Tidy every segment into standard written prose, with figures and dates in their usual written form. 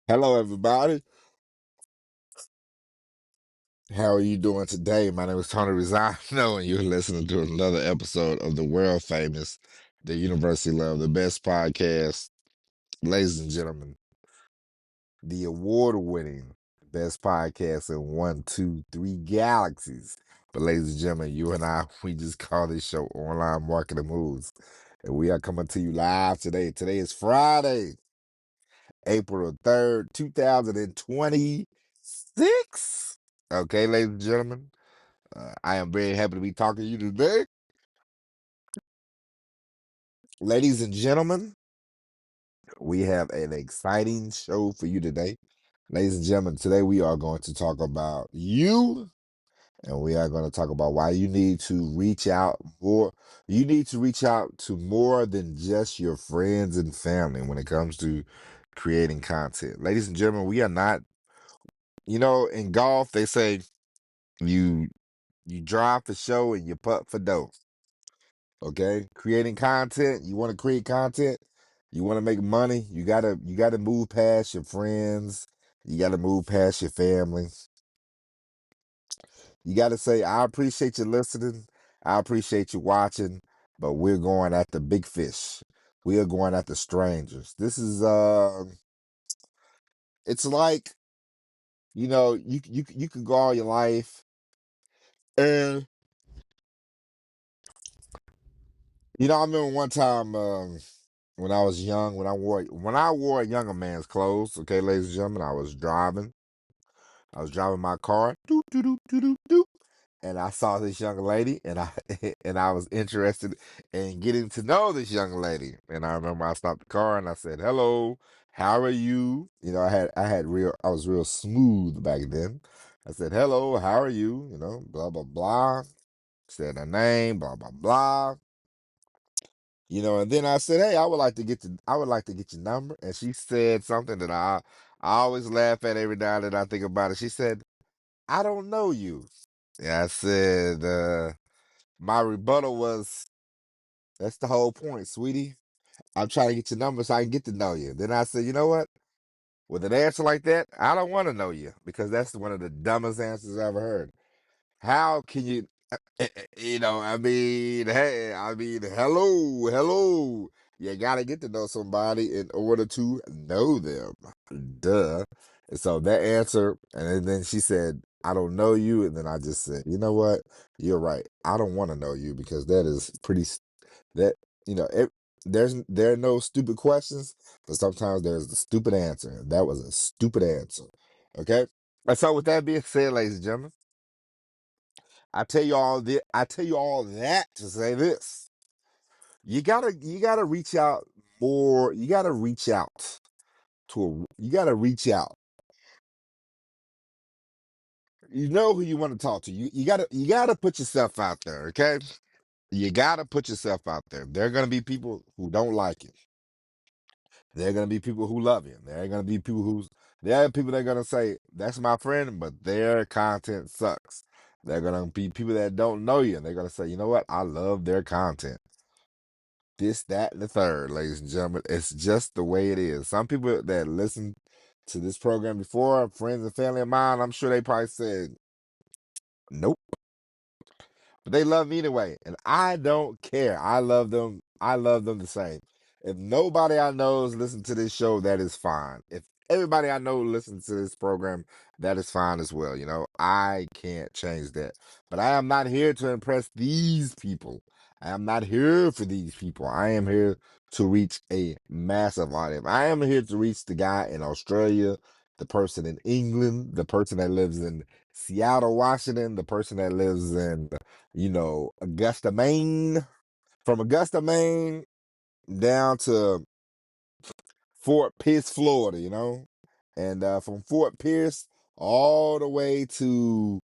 Hello, everybody. How are you doing today? My name is Tony Rosano, and you're listening to another episode of the world famous, the University Love, the best podcast, ladies and gentlemen, the award winning best podcast in one, two, three galaxies. But, ladies and gentlemen, you and I, we just call this show Online Marketing Moves. And we are coming to you live today. Today is Friday, April 3rd, 2026. Okay, ladies and gentlemen, I am very happy to be talking to you today. Ladies and gentlemen, we have an exciting show for you today. Ladies and gentlemen, today we are going to talk about you, and we are going to talk about why you need to reach out more. You need to reach out to more than just your friends and family when it comes to creating content. Ladies and gentlemen, we are not, in golf, they say you you drive for show and you putt for dough. Okay, creating content. You want to create content. You want to make money. You gotta move past your friends. You gotta move past your family. You gotta say, I appreciate you listening. I appreciate you watching, but we're going at the big fish. We are going at the strangers. This is it's like, you could go all your life, and I remember one time, when I was young, when I wore a younger man's clothes. Okay, ladies and gentlemen, I was driving. I was driving my car, doop, doop, doop, doop, doop, doop, and I saw this young lady, and I and I was interested in getting to know this young lady. And I remember I stopped the car and I said, "Hello, how are you?" I was real smooth back then. I said, "Hello, how are you?" Blah blah blah. Said her name, blah blah blah. And then I said, "Hey, I would like to get your number." And she said something that I always laugh at every now and then I think about it. She said, "I don't know you." Yeah, I said, my rebuttal was, "That's the whole point, sweetie. I'm trying to get your number so I can get to know you." Then I said, "You know what? With an answer like that, I don't want to know you, because that's one of the dumbest answers I ever heard. How can you, hey, hello, hello. You gotta get to know somebody in order to know them. Duh." And so that answer, and then she said, "I don't know you." And then I just said, "You know what? You're right. I don't want to know you, because that is that, you know, it, there are no stupid questions, but sometimes there's the stupid answer. And that was a stupid answer." Okay? And so with that being said, ladies and gentlemen, I tell you all that to say this. You gotta reach out more. You gotta reach out you gotta reach out. You know who you want to talk to. You gotta put yourself out there, okay? You gotta put yourself out there. There are gonna be people who don't like you. There are gonna be people who love you. There are people that are gonna say, "That's my friend," but their content sucks. There are gonna be people that don't know you, and they're gonna say, "You know what? I love their content." This, that, and the third, ladies and gentlemen. It's just the way it is. Some people that listen to this program before, friends and family of mine, I'm sure they probably said, "Nope." But they love me anyway, and I don't care. I love them. I love them the same. If nobody I know is listening to this show, that is fine. If everybody I know listens to this program, that is fine as well. I can't change that. But I am not here to impress these people. I am not here for these people. I am here to reach a massive audience. I am here to reach the guy in Australia, the person in England, the person that lives in Seattle, Washington, the person that lives in, Augusta, Maine, from Augusta, Maine, down to Fort Pierce, Florida, and from Fort Pierce all the way to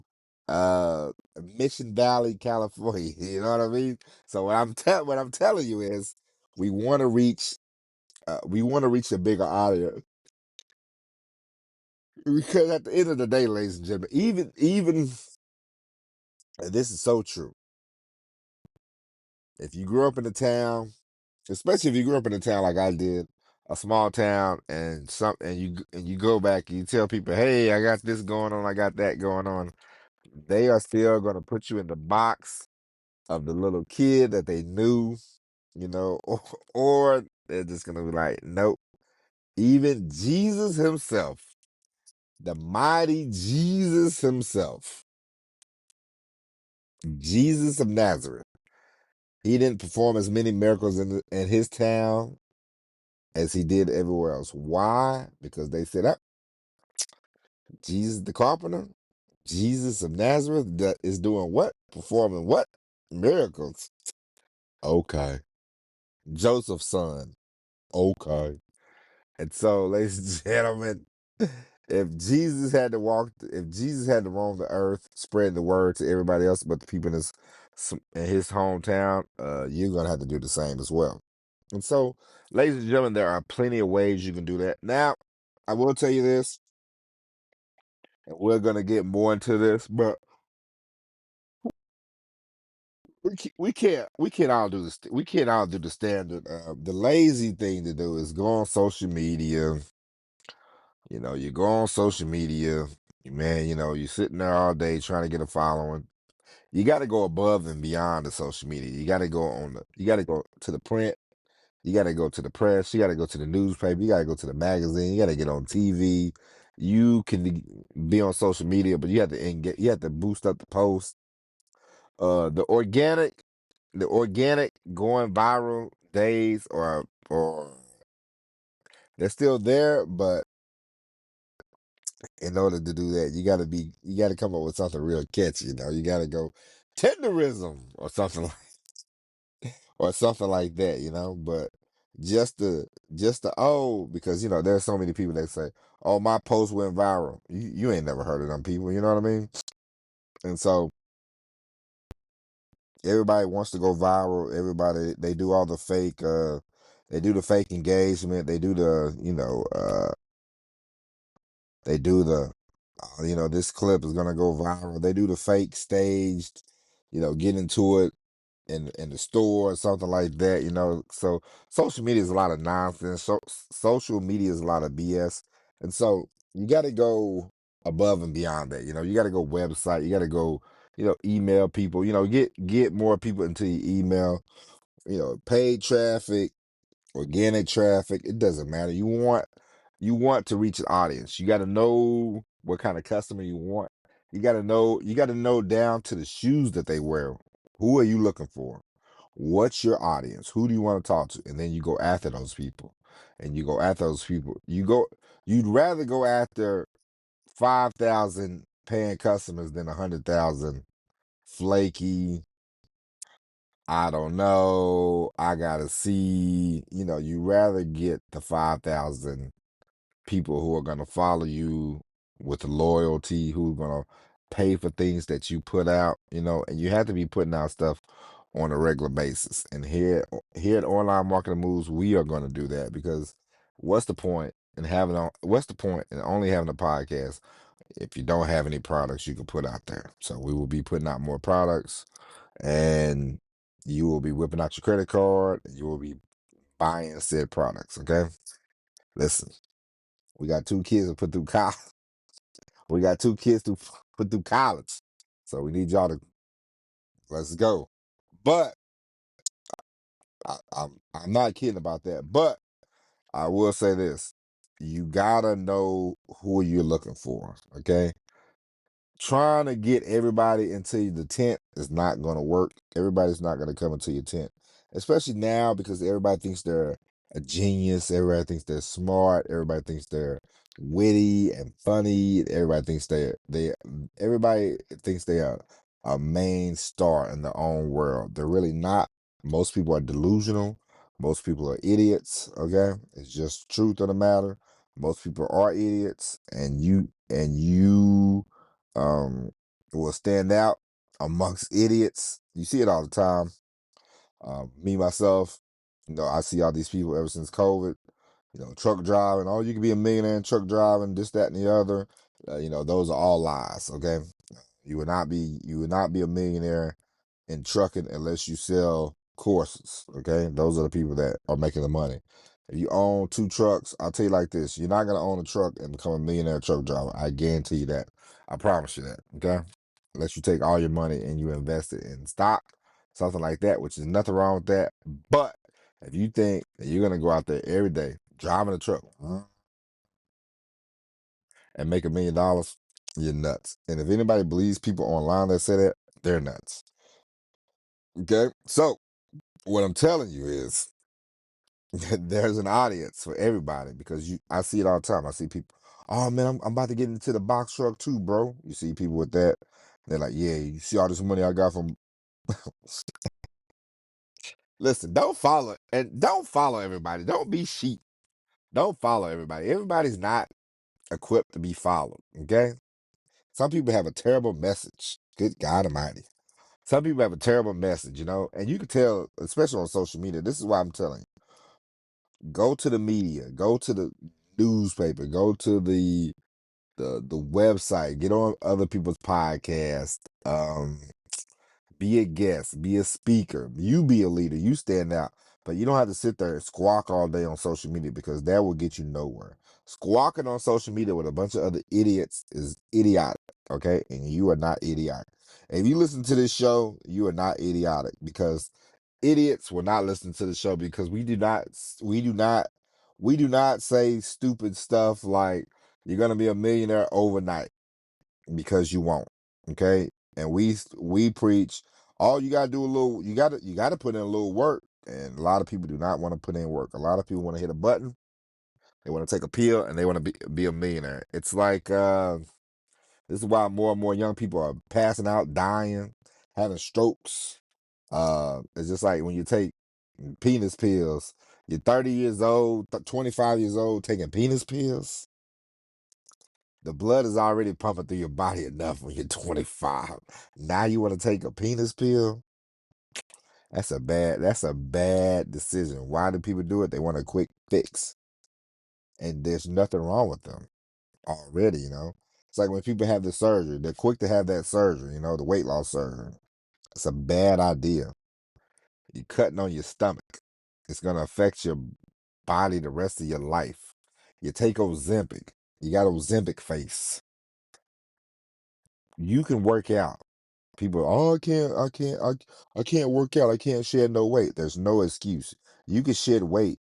uh Mission Valley, California. You know what I mean? So what I'm telling you is, we want to reach a bigger audience, because at the end of the day, ladies and gentlemen, even and this is so true. If you grew up in a town, especially if you grew up in a town like I did, a small town and you go back and you tell people, hey, I got this going on, I got that going on, they are still gonna put you in the box of the little kid that they knew, or they're just gonna be like, nope. Even Jesus himself, the mighty Jesus himself, Jesus of Nazareth, he didn't perform as many miracles in his town as he did everywhere else. Why? Because they said, oh, Jesus the carpenter, Jesus of Nazareth that is doing what? Performing what? Miracles. Okay. Joseph's son. Okay. And so, ladies and gentlemen, if Jesus had to roam the earth, spread the word to everybody else but the people in his hometown, you're gonna have to do the same as well. And so, ladies and gentlemen, there are plenty of ways you can do that. Now, I will tell you this, and we're gonna get more into this, but we can't all do this. We can't all do the standard. The lazy thing to do is go on social media. You go on social media, man. You're sitting there all day trying to get a following. You got to go above and beyond the social media. You got to you got to go to the print. You got to go to the press. You got to go to the newspaper. You got to go to the magazine. You got to get on TV. You can be on social media, but you have to you have to boost up the post. The organic going viral days or they're still there, but in order to do that, you got to come up with something real catchy. You got to go tenderism or something or something like that. But just the because there's so many people that say, oh, my post went viral. You ain't never heard of them people. You know what I mean? And so everybody wants to go viral. Everybody, they do all the fake. They do the fake engagement. They do the they do the this clip is gonna go viral. They do the fake staged, get into it in the store or something like that. So social media is a lot of nonsense. Social media is a lot of BS, and so you got to go above and beyond that. You got to go website. You got to go, email people. Get more people into your email. Paid traffic, organic traffic, it doesn't matter. You want to reach an audience. You got to know what kind of customer you want. You got to know down to the shoes that they wear. Who are you looking for? What's your audience? Who do you want to talk to? And then you go after those people. And you go after those people. You'd rather go after 5,000 paying customers than 100,000 flaky, I don't know, I gotta see. You rather get the 5,000 people who are gonna follow you with loyalty, who are gonna pay for things that you put out, and you have to be putting out stuff on a regular basis. And here at Online Marketing Moves, we are gonna do that because what's the point in only having a podcast if you don't have any products you can put out there? So we will be putting out more products, and you will be whipping out your credit card and you will be buying said products. Okay. Listen, we got two kids to put through college. We got two kids to put through college. So we need y'all to let's go. But I'm not kidding about that. But I will say this. You gotta know who you're looking for. Okay. Trying to get everybody into the tent is not going to work. Everybody's not going to come into your tent, especially now because everybody thinks they're a genius. Everybody thinks they're smart. Everybody thinks they're witty and funny. Everybody thinks they are a main star in their own world. They're really not. Most people are delusional. Most people are idiots. Okay, it's just the truth of the matter. Most people are idiots, and you will stand out amongst idiots. You see it all the time. Me myself, I see all these people ever since COVID. Truck driving. Oh, you can be a millionaire in truck driving. This, that, and the other. Those are all lies. Okay, you would not be a millionaire in trucking unless you sell courses. Okay, those are the people that are making the money. If you own 2 trucks, I'll tell you like this: you're not gonna own a truck and become a millionaire truck driver. I guarantee you that. I promise you that. Okay, unless you take all your money and you invest it in stock, something like that, which is nothing wrong with that. But if you think that you're gonna go out there every day driving a truck and make $1 million, you're nuts. And if anybody believes people online that say that, they're nuts. Okay, so what I'm telling you is there's an audience for everybody because I see it all the time. I see people, oh man, I'm about to get into the box truck too, bro. You see people with that. They're like, yeah, you see all this money I got from. Listen, don't follow everybody. Don't be sheep. Don't follow everybody. Everybody's not equipped to be followed. Okay. Some people have a terrible message. Good God Almighty. Some people have a terrible message, and you can tell, especially on social media. This is why I'm telling you: go to the media, go to the newspaper, go to the website, get on other people's podcasts, be a guest, be a speaker, you be a leader, you stand out. But you don't have to sit there and squawk all day on social media because that will get you nowhere. Squawking on social media with a bunch of other idiots is idiotic, okay? And you are not idiotic. And if you listen to this show, you are not idiotic because idiots will not listen to the show because we do not say stupid stuff like you're gonna be a millionaire overnight because you won't. Okay, and we preach. All you gotta do a little. You gotta put in a little work, and a lot of people do not want to put in work. A lot of people want to hit a button. They want to take a pill, and they want to be a millionaire. It's like this is why more and more young people are passing out, dying, having strokes. It's just like when you take penis pills. You're 30 years old, 25 years old, taking penis pills. The blood is already pumping through your body enough when you're 25. Now you want to take a penis pill? That's a bad decision. Why do people do it? They want a quick fix. And there's nothing wrong with them already. It's like when people have the surgery, they're quick to have that surgery, the weight loss surgery. It's a bad idea. You're cutting on your stomach. It's gonna affect your body the rest of your life. You take Ozempic. You got Ozempic face. You can work out. People, oh, I can't work out. I can't shed no weight. There's no excuse. You can shed weight.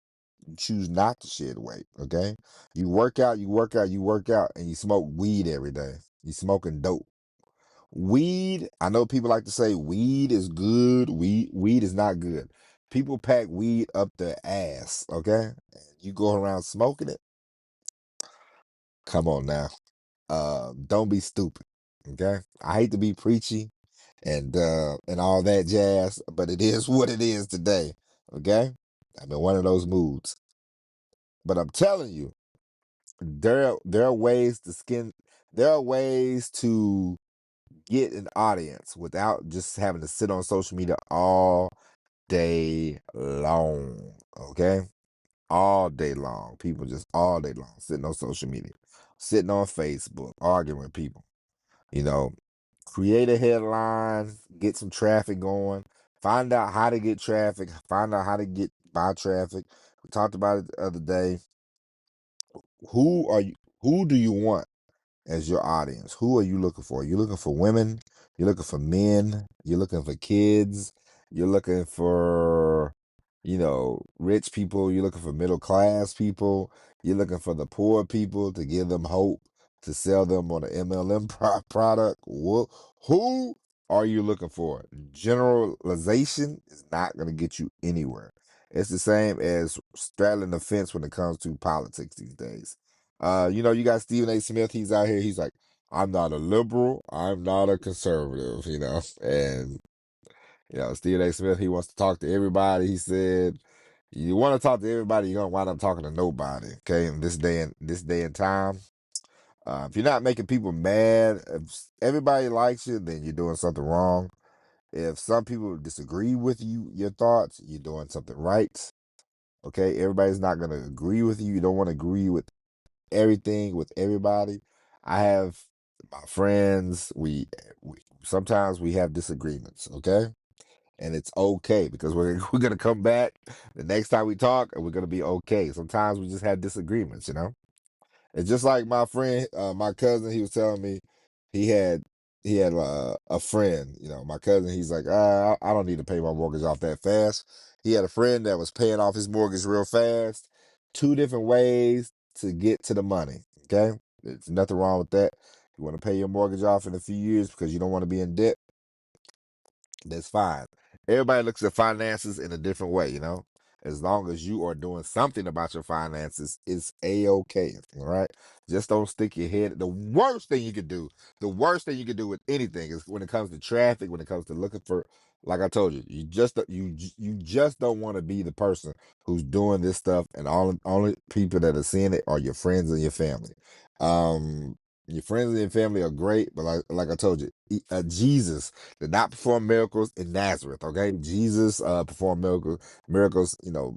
You choose not to shed weight. Okay. You work out, you work out, you work out, and you smoke weed every day. You smoking dope. Weed. I know people like to say weed is good. Weed is not good. People pack weed up their ass. Okay. You go around smoking it. Come on now. Don't be stupid. Okay. I hate to be preachy and all that jazz, but it is what it is today. Okay, I'm in one of those moods. But I'm telling you, there are ways to skin. There are ways to get an audience without just having to sit on social media all day long. Okay, all day long. People just all day long sitting on social media, sitting on Facebook, arguing with people. You know, create a headline, get some traffic going, find out how to get traffic, find out how to get buy traffic. We talked about it the other day. Who do you want as your audience? Who are you looking for? You're looking for women, you're looking for men, you're looking for kids, you're looking for, rich people, you're looking for middle class people, you're looking for the poor people to give them hope to sell them on an MLM product. Who are you looking for? Generalization is not going to get you anywhere. It's the same as straddling the fence when it comes to politics these days. You got Stephen A. Smith. He's out here. He's like, I'm not a liberal. I'm not a conservative. And Stephen A. Smith. He wants to talk to everybody. He said, you want to talk to everybody, you're gonna wind up talking to nobody. Okay, in this day and time. If you're not making people mad, if everybody likes you, then you're doing something wrong. If some people disagree with your thoughts, you're doing something right. Okay, everybody's not gonna agree with you. You don't want to agree with everything with everybody. I have my friends. We sometimes we have disagreements. Okay, and it's okay because we're gonna come back the next time we talk, and we're gonna be okay. Sometimes we just have disagreements, you know. It's just like my friend, my cousin. He was telling me he had a friend. You know, my cousin. He's like, I don't need to pay my mortgage off that fast. He had a friend that was paying off his mortgage real fast. Two different ways to get to the money. Okay, there's nothing wrong with that. You want to pay your mortgage off in a few years because you don't want to be in debt. That's fine. Everybody looks at finances in a different way, you know. As long as you are doing something about your finances, it's a-okay. All right. Just don't stick your head. The worst thing you could do with anything is when it comes to traffic, when it comes to looking for, like I told you, you just don't want to be the person who's doing this stuff, and only people that are seeing it are your friends and your family. Um, your friends and your family are great, but like I told you, Jesus did not perform miracles in Nazareth. Okay, Jesus performed miracles, you know,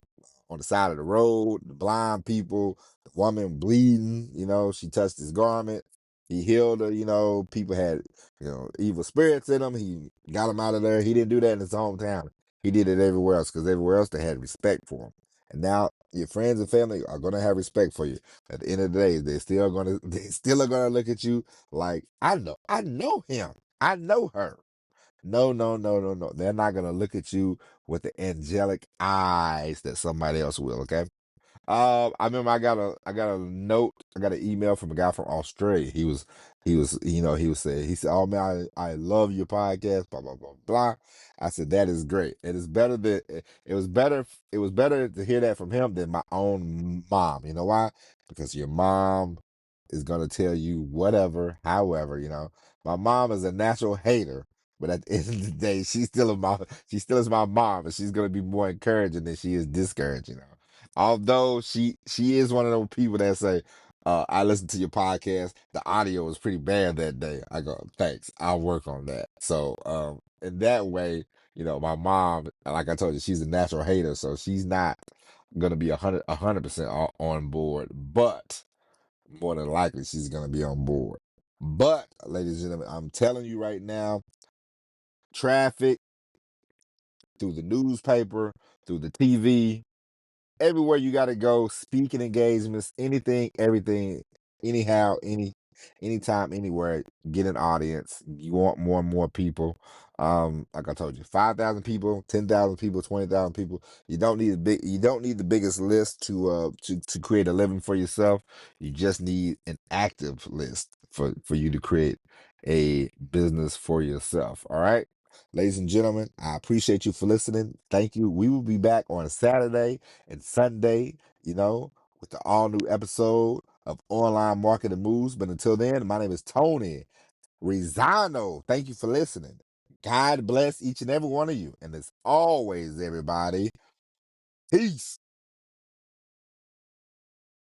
on the side of the road, the blind people, the woman bleeding, you know, she touched his garment, he healed her. You know, people had, you know, evil spirits in them. He got them out of there. He didn't do that in his hometown. He did it everywhere else because everywhere else they had respect for him. And now your friends and family are gonna have respect for you. At the end of the day, they still are gonna look at you like, I know him. I know her. No, no, no, no, no. They're not gonna look at you with the angelic eyes that somebody else will. Okay. I remember I got a note, I got an email from a guy from Australia. He was saying, he said, "Oh man, I love your podcast, blah blah blah blah." I said, "That is great. It is better that it was better to hear that from him than my own mom. You know why? Because your mom is gonna tell you whatever, however, you know. My mom is a natural hater, but at the end of the day, she still is my mom, and she's gonna be more encouraging than she is discouraging. You know. Although she is one of those people that say, I listened to your podcast. The audio was pretty bad that day. I go, thanks. I'll work on that. So in that way, you know, my mom, like I told you, she's a natural hater, so she's not gonna be 100% on board. But more than likely, she's gonna be on board. But, ladies and gentlemen, I'm telling you right now, traffic through the newspaper, through the TV, everywhere you got to go, speaking engagements, anything, everything, anyhow, anytime, anywhere, get an audience. You want more and more people. Like I told you, 5,000 people, 10,000 people, 20,000 people. You don't need the biggest list to create a living for yourself. You just need an active list for you to create a business for yourself. All right. Ladies and gentlemen, I appreciate you for listening. Thank you. We will be back on Saturday and Sunday, you know, with the all new episode of Online Marketing Moves. But until then, my name is Tony Rizano. Thank you for listening. God bless each and every one of you. And as always, everybody, peace.